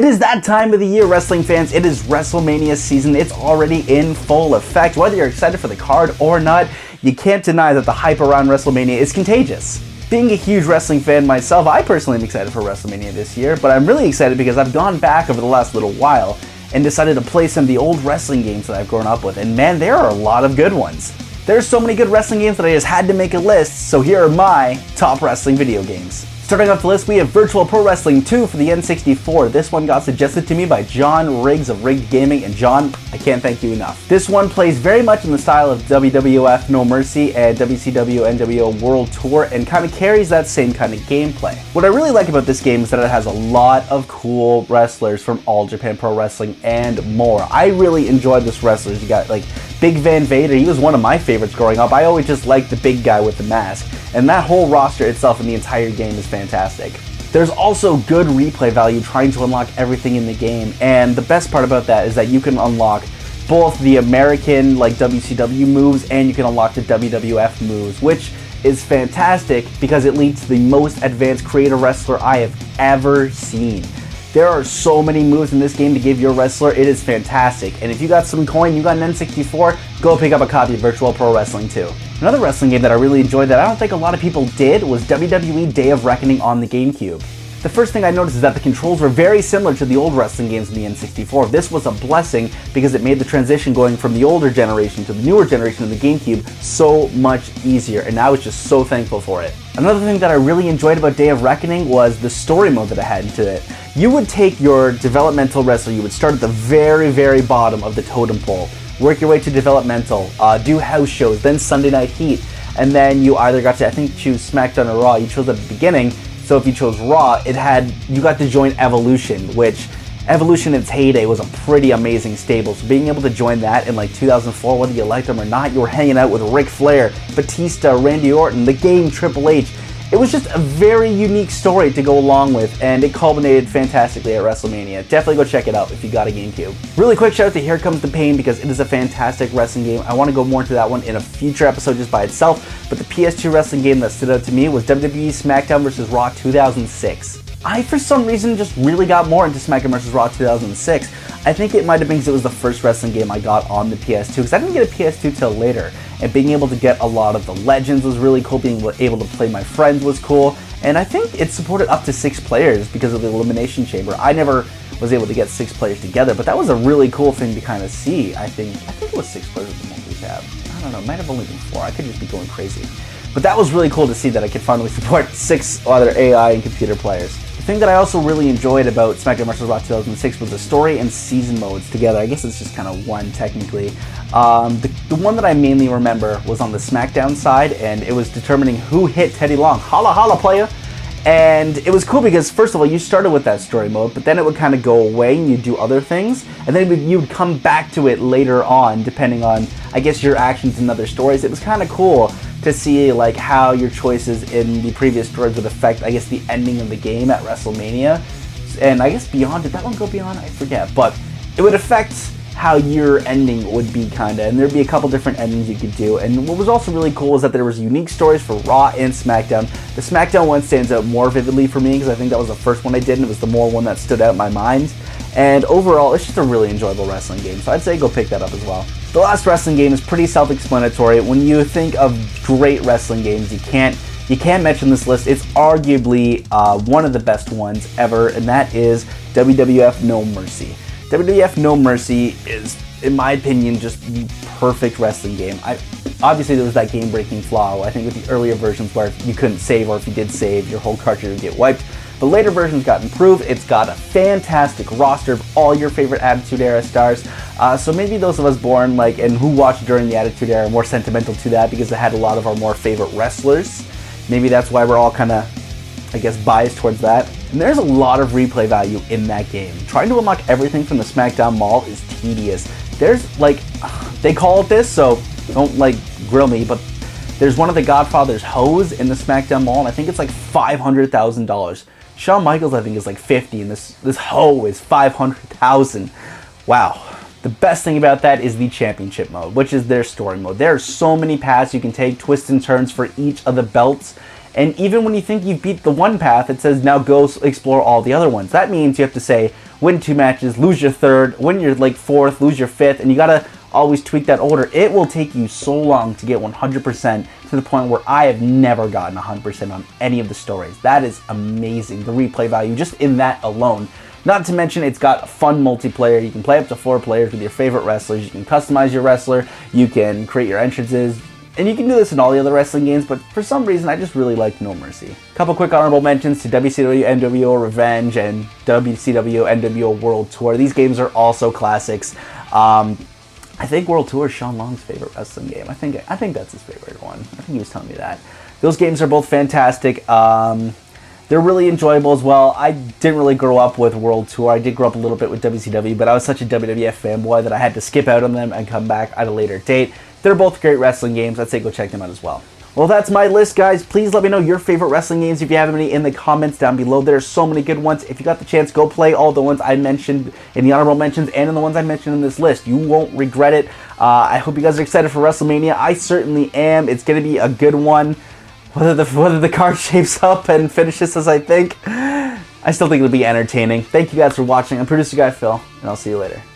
It is that time of the year, wrestling fans. It is WrestleMania season. It's already in full effect. Whether you're excited for the card or not, you can't deny that the hype around WrestleMania is contagious. Being a huge wrestling fan myself, I personally am excited for WrestleMania this year, but I'm really excited because I've gone back over the last little while and decided to play some of the old wrestling games that I've grown up with, and man, there are a lot of good ones. There's so many good wrestling games that I just had to make a list, so here are my top wrestling video games. Starting off the list, we have Virtual Pro Wrestling 2 for the N64. This one got suggested to me by John Riggs of Rigged Gaming, and John, I can't thank you enough. This one plays very much in the style of WWF No Mercy and WCW NWO World Tour, and kind of carries that same kind of gameplay. What I really like about this game is that it has a lot of cool wrestlers from All Japan Pro Wrestling and more. I really enjoyed this wrestlers. You got like Big Van Vader. He was one of my favorites growing up. I always just liked the big guy with the mask, and that whole roster itself in the entire game is fantastic. There's also good replay value trying to unlock everything in the game, and the best part about that is that you can unlock both the American like WCW moves and you can unlock the WWF moves, which is fantastic because it leads to the most advanced creative wrestler I have ever seen. There are so many moves in this game to give your wrestler. It is fantastic. And if you got some coin, you got an N64, go pick up a copy of Virtual Pro Wrestling 2. Another wrestling game that I really enjoyed that I don't think a lot of people did was WWE Day of Reckoning on the GameCube. The first thing I noticed is that the controls were very similar to the old wrestling games in the N64. This was a blessing because it made the transition going from the older generation to the newer generation of the GameCube so much easier, and I was just so thankful for it. Another thing that I really enjoyed about Day of Reckoning was the story mode that it had into it. You would take your developmental wrestler, you would start at the very bottom of the totem pole, work your way to developmental, do house shows, then Sunday Night Heat, and then you either got to, I think, choose SmackDown or Raw. You chose at the beginning. So if you chose Raw, you got to join Evolution, which Evolution in its heyday was a pretty amazing stable. So being able to join that in like 2004, whether you liked them or not, you were hanging out with Ric Flair, Batista, Randy Orton, The Game, Triple H. It was just a very unique story to go along with, and it culminated fantastically at WrestleMania. Definitely go check it out if you got a GameCube. Really quick shout out to Here Comes the Pain because it is a fantastic wrestling game. I want to go more into that one in a future episode just by itself, but the PS2 wrestling game that stood out to me was WWE SmackDown vs. Raw 2006. I, for some reason, just really got more into SmackDown vs. Raw 2006. I think it might have been because it was the first wrestling game I got on the PS2, because I didn't get a PS2 till later, and being able to get a lot of the legends was really cool, being able to play my friends was cool, and I think it supported up to 6 players because of the Elimination Chamber. I never was able to get 6 players together, but that was a really cool thing to kind of see. I think it was 6 players with the multi-tab. I don't know, it might have only been 4. I could just be going crazy. But that was really cool to see that I could finally support 6 other AI and computer players. The thing that I also really enjoyed about SmackDown vs. Raw 2006 was the story and season modes together. I guess it's just kind of one technically. The one that I mainly remember was on the SmackDown side, and it was determining who hit Teddy Long. Holla holla playa! And it was cool because first of all, you started with that story mode, but then it would kind of go away and you'd do other things, and then you would come back to it later on depending on, I guess, your actions in other stories. It was kind of cool to see like how your choices in the previous stories would affect, I guess, the ending of the game at WrestleMania. And I guess beyond, did that one go beyond? I forget, but it would affect how your ending would be kinda, and there'd be a couple different endings you could do. And what was also really cool is that there was unique stories for Raw and SmackDown. The SmackDown one stands out more vividly for me because I think that was the first one I did and it was the more one that stood out in my mind. And overall, it's just a really enjoyable wrestling game, so I'd say go pick that up as well. The last wrestling game is pretty self-explanatory. When you think of great wrestling games, you can't mention this list. It's arguably one of the best ones ever, and that is WWF No Mercy. WWF No Mercy is, in my opinion, just the perfect wrestling game. Obviously, there was that game-breaking flaw, I think, with the earlier versions where you couldn't save, or if you did save, your whole cartridge would get wiped. The later versions got improved. It's got a fantastic roster of all your favorite Attitude Era stars. So maybe those of us born and who watched during the Attitude Era are more sentimental to that because it had a lot of our more favorite wrestlers. Maybe that's why we're all kind of, I guess, biased towards that. And there's a lot of replay value in that game. Trying to unlock everything from the SmackDown Mall is tedious. There's they call it this, so don't grill me, but there's one of the Godfather's hoes in the SmackDown Mall, and I think it's like $500,000. Shawn Michaels, I think, is like 50, and this hoe is 500,000. Wow. The best thing about that is the championship mode, which is their story mode. There are so many paths you can take, twists and turns for each of the belts. And even when you think you've beat the one path, it says now go explore all the other ones. That means you have to say, win 2 matches, lose your 3rd, win your like 4th, lose your 5th, and you gotta always tweak that order. It will take you so long to get 100% to the point where I have never gotten 100% on any of the stories. That is amazing, the replay value just in that alone. Not to mention it's got fun multiplayer. You can play up to 4 players with your favorite wrestlers. You can customize your wrestler, you can create your entrances, and you can do this in all the other wrestling games, but for some reason I just really like No Mercy. Couple quick honorable mentions to WCW NWO Revenge and WCW NWO World Tour. These games are also classics. I think World Tour is Sean Long's favorite wrestling game. I think that's his favorite one. I think he was telling me that. Those games are both fantastic. They're really enjoyable as well. I didn't really grow up with World Tour. I did grow up a little bit with WCW, but I was such a WWF fanboy that I had to skip out on them and come back at a later date. They're both great wrestling games. I'd say go check them out as well. Well, that's my list, guys. Please let me know your favorite wrestling games if you have any in the comments down below. There's so many good ones. If you got the chance, go play all the ones I mentioned in the honorable mentions and in the ones I mentioned in this list. You won't regret it. I hope you guys are excited for WrestleMania. I certainly am. It's going to be a good one. Whether the card shapes up and finishes as I think, I still think it'll be entertaining. Thank you guys for watching. I'm producer guy Phil, and I'll see you later.